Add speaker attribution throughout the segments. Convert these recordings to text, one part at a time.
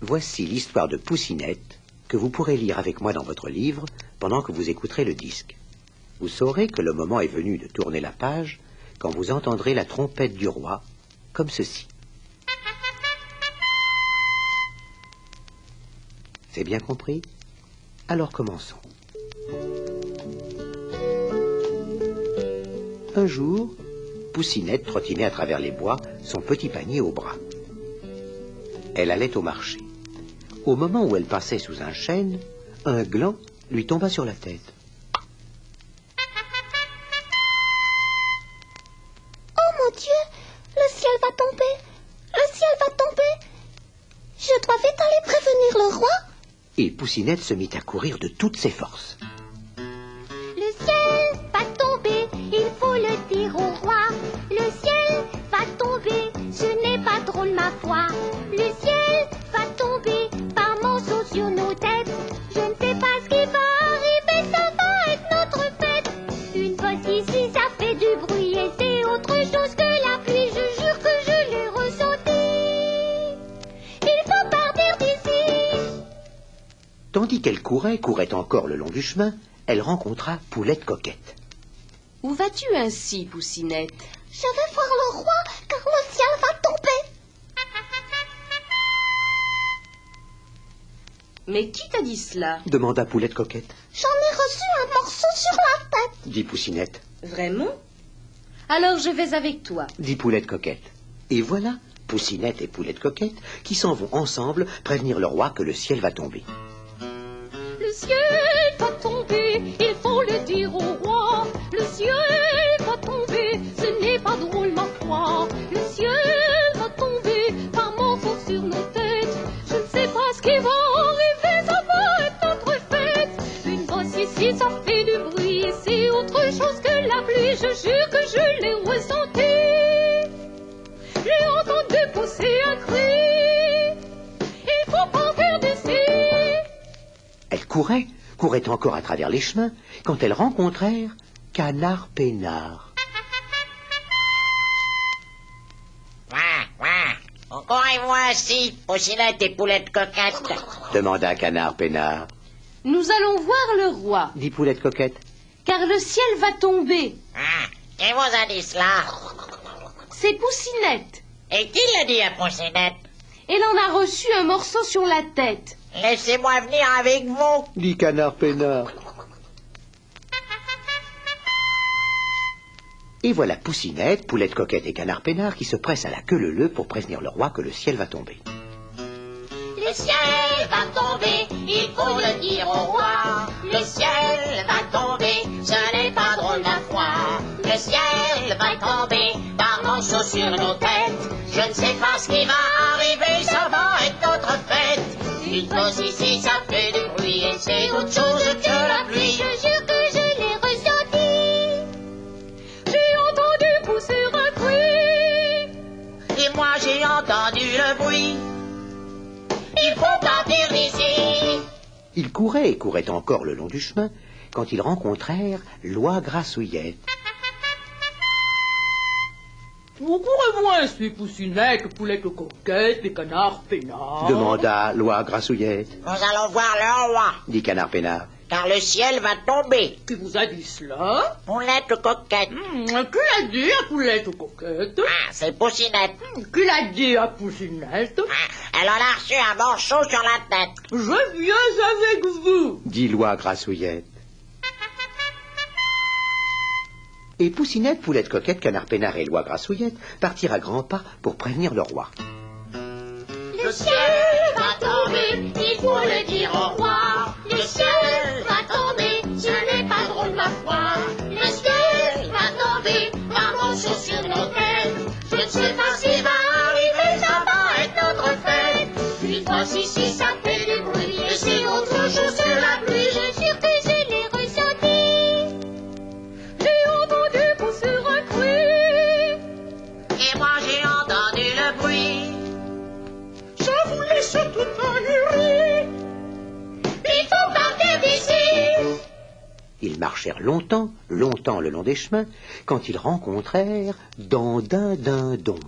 Speaker 1: Voici l'histoire de Poussinette que vous pourrez lire avec moi dans votre livre pendant que vous écouterez le disque. Vous saurez que le moment est venu de tourner la page quand vous entendrez la trompette du roi, comme ceci. C'est bien compris? Alors commençons. Un jour, Poussinette trottinait à travers les bois, son petit panier au bras. Elle allait au marché. Au moment où elle passait sous un chêne, un gland lui tomba sur la tête.
Speaker 2: Oh mon Dieu, le ciel va tomber, le ciel va tomber. Je dois vite aller prévenir le roi.
Speaker 1: Et Poussinette se mit à courir de toutes ses forces.
Speaker 2: Le ciel va tomber, il faut le dire au roi. Le ciel va tomber, ce n'est pas drôle ma foi. Le ciel va tomber par monceaux sur nos têtes. Je ne sais pas ce qui va arriver, ça va être notre fête. Une bosse ici, ça fait du bruit et c'est autre chose que la pluie. Je jure que je l'ai ressenti. Il faut partir d'ici.
Speaker 1: Tandis qu'elle courait encore le long du chemin, elle rencontra Poulette Coquette.
Speaker 3: Où vas-tu ainsi, Poussinette?
Speaker 2: Je vais voir le roi, car le ciel va tomber.
Speaker 3: Mais qui t'a dit cela?
Speaker 1: Demanda Poulette Coquette.
Speaker 2: J'en ai reçu un morceau sur la tête.
Speaker 1: Dit Poussinette.
Speaker 3: Vraiment? Alors je vais avec toi.
Speaker 1: Dit Poulette Coquette. Et voilà Poussinette et Poulette Coquette qui s'en vont ensemble prévenir le roi que le ciel va tomber.
Speaker 2: Le ciel va tomber, il faut le dire au roi. Le ciel va tomber, ce n'est pas drôle ma foi. Le ciel va tomber par morceaux sur nos têtes. Je ne sais pas ce qui va arriver, ça va être notre fête. Une bosse ici, ça fait du bruit, et c'est autre chose que la pluie. Je jure que je l'ai ressenti. J'ai entendu pousser un cri. Il faut partir d'ici.
Speaker 1: Elles couraient encore à travers les chemins, quand elles rencontrèrent Canard Peinard.
Speaker 4: Encore et moi ainsi, Poussinette et Poulette Coquette.
Speaker 1: Demanda Canard Peinard.
Speaker 3: Nous allons voir le roi,
Speaker 1: Dit Poulette Coquette.
Speaker 3: car le ciel va tomber.
Speaker 4: Qui vous a dit cela?
Speaker 3: C'est Poussinette.
Speaker 4: Et qui l'a dit à Poussinette?
Speaker 3: Elle en a reçu un morceau sur la tête.
Speaker 4: Laissez-moi venir avec vous.
Speaker 1: Dit Canard Peinard. Et voilà Poussinette, Poulette Coquette et Canard Peinard qui se pressent à la queue leu-leu pour prévenir le roi que le ciel va tomber.
Speaker 2: Le ciel va tomber, il faut le dire au roi. Le ciel va tomber, ce n'est pas drôle ma foi. Le ciel va tomber par morceaux sur nos têtes. Je ne sais pas ce qui va arriver, ça va être notre fête. Une bosse ici, ça fait du bruit et c'est autre chose que la pluie. Je jure que je l'ai ressenti. J'ai entendu pousser un cri.
Speaker 4: Et moi j'ai entendu le bruit.
Speaker 2: Il faut partir d'ici.
Speaker 1: Ils couraient encore le long du chemin, quand ils rencontrèrent l'oie Grassouillette.
Speaker 5: Vous courez-vous ainsi, Poussinette, Poulette Coquette et Canard Peinard?
Speaker 1: Demanda l'oie Grassouillette.
Speaker 4: Nous allons voir le roi,
Speaker 1: Dit Canard Peinard.
Speaker 4: car le ciel va tomber.
Speaker 5: Qui vous a dit cela?
Speaker 4: Poulette Coquette.
Speaker 5: Qui l'a dit à Poulette Coquette?
Speaker 4: C'est Poussinette.
Speaker 5: Qui l'a dit à Poussinette?
Speaker 4: Elle en a reçu un morceau sur la tête.
Speaker 5: Je viens avec vous.
Speaker 1: Dit l'oie Grassouillette. Et Poussinette, Poulette Coquette, Canard Peinard et l'oie Grassouillette partirent à grands pas pour prévenir le roi.
Speaker 2: Le ciel va tomber, il faut le dire au roi. Le ciel va tomber, ce n'est pas drôle ma foi. Le ciel va tomber, par morceaux sur nos têtes. Je ne sais pas ce qui va arriver, ça va être notre fête. Une bosse ici, ça fait du bruit, et c'est autre chose que la pluie. Je jure que je l'ai ressenti. J'ai entendu pousser un cri.
Speaker 4: Et moi j'ai entendu le bruit.
Speaker 2: Je vous laisse tout ahurie. Il faut partir d'ici.
Speaker 1: Ils marchèrent longtemps le long des chemins, quand ils rencontrèrent Dandin Dindon.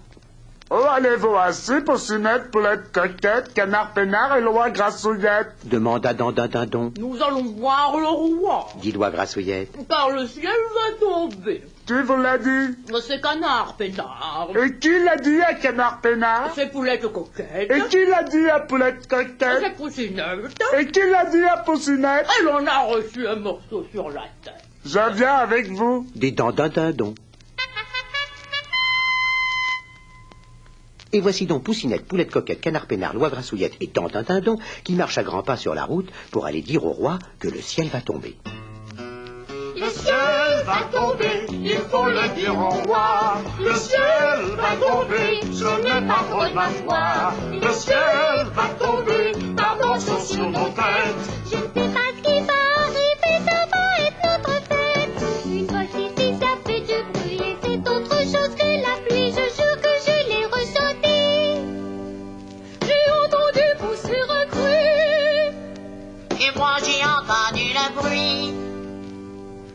Speaker 6: Où allez-vous ainsi, Poussinette, Poulette Coquette, Canard Peinard et Loi Grassouillette?
Speaker 1: demanda Dandindindon.
Speaker 5: Nous allons voir le roi.
Speaker 1: Dit Loi Grassouillette.
Speaker 5: Car le ciel va tomber.
Speaker 6: Qui vous l'a dit?
Speaker 5: C'est Canard Peinard.
Speaker 6: Et qui l'a dit à Canard Peinard?
Speaker 5: C'est Poulette Coquette.
Speaker 6: Et qui l'a dit à Poulette Coquette?
Speaker 5: C'est Poussinette.
Speaker 6: Et qui l'a dit à Poussinette?
Speaker 5: Elle en a reçu un morceau sur la tête.
Speaker 6: Je viens avec vous.
Speaker 1: Dit Dandindindon. Et voici donc Poussinette, Poulette Coquette, Canard Peinard, Loi Grassouillette et Dandindindon qui marchent à grands pas sur la route pour aller dire au roi que le ciel va tomber.
Speaker 2: Le ciel va tomber, il faut le dire au roi. Le ciel va tomber, ce n'est pas drôle ma foi. Le ciel va tomber, pardon sont sur nos têtes. Je ne sais pas ce qui va arriver, ça va être notre fête. Une fois qu'ici ça fait du bruit et c'est autre chose que la pluie. Je jure que je l'ai ressenti. J'ai entendu pousser un cri.
Speaker 4: Et moi j'ai entendu le bruit.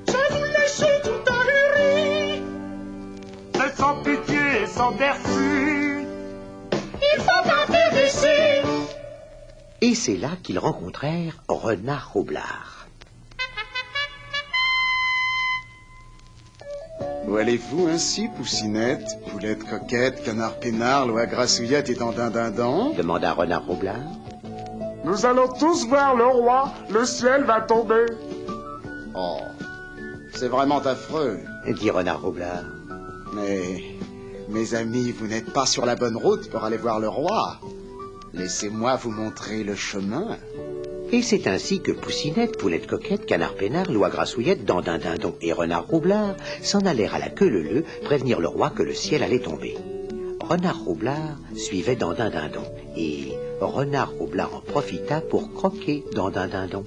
Speaker 6: Je vous laisse tout ahuri. C'est sans pitié et sans merci.
Speaker 2: Ils sont intéressés.
Speaker 1: Et c'est là qu'ils rencontrèrent Renard Roublard.
Speaker 7: Où allez-vous ainsi, Poussinette, Poulette Coquette, Canard Peinard, Loi Grassouillette et Dandindindon?
Speaker 1: Demanda Renard Roublard.
Speaker 6: Nous allons tous voir le roi. Le ciel va tomber.
Speaker 7: Oh, c'est vraiment affreux.
Speaker 1: Dit Renard Roublard.
Speaker 7: Mais, mes amis, vous n'êtes pas sur la bonne route pour aller voir le roi. Laissez-moi vous montrer le chemin.
Speaker 1: Et c'est ainsi que Poussinette, Poulette Coquette, Canard Peinard, Loi Grassouillette, Dandindindon et Renard Roublard s'en allèrent à la queue leu-leu prévenir le roi que le ciel allait tomber. Renard Roublard suivait Dandindindon et Renard Roublard en profita pour croquer Dandindindon.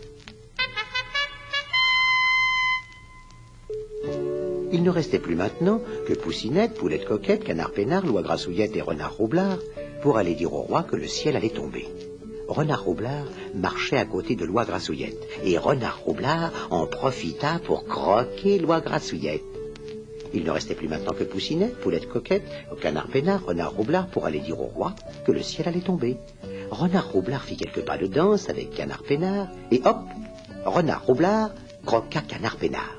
Speaker 1: Il ne restait plus maintenant que Poussinette, Poulette Coquette, Canard Peinard, Loi Grassouillette et Renard Roublard pour aller dire au roi que le ciel allait tomber. Renard Roublard marchait à côté de Loi Grassouillette et Renard Roublard en profita pour croquer Loi Grassouillette. Il ne restait plus maintenant que Poussinette, Poulette Coquette, Canard Peinard, Renard Roublard pour aller dire au roi que le ciel allait tomber. Renard Roublard fit quelques pas de danse avec Canard Peinard et hop, Renard Roublard croqua Canard Peinard.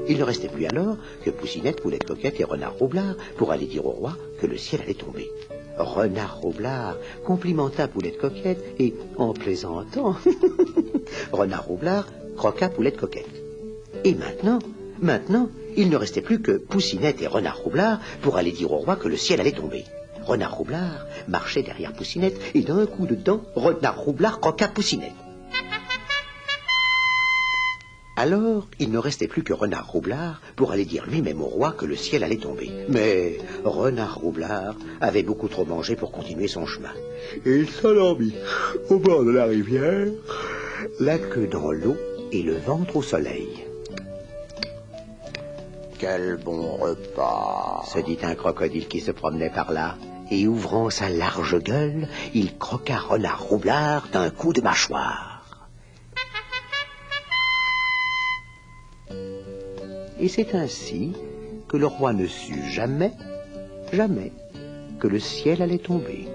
Speaker 1: Il ne restait plus alors que Poussinette, Poulette Coquette et Renard Roublard pour aller dire au roi que le ciel allait tomber. Renard Roublard complimenta Poulette Coquette et, en plaisantant, Renard Roublard croqua Poulette Coquette. Et maintenant, il ne restait plus que Poussinette et Renard Roublard pour aller dire au roi que le ciel allait tomber. Renard Roublard marchait derrière Poussinette et d'un coup de dent, Renard Roublard croqua Poussinette. Alors, il ne restait plus que Renard Roublard pour aller dire lui-même au roi que le ciel allait tomber. Mais Renard Roublard avait beaucoup trop mangé pour continuer son chemin. Et il s'endormit au bord de la rivière, la queue dans l'eau et le ventre au soleil.
Speaker 7: Quel bon repas,
Speaker 1: Se dit un crocodile qui se promenait par là. Et ouvrant sa large gueule, il croqua Renard Roublard d'un coup de mâchoire. Et c'est ainsi que le roi ne sut jamais que le ciel allait tomber.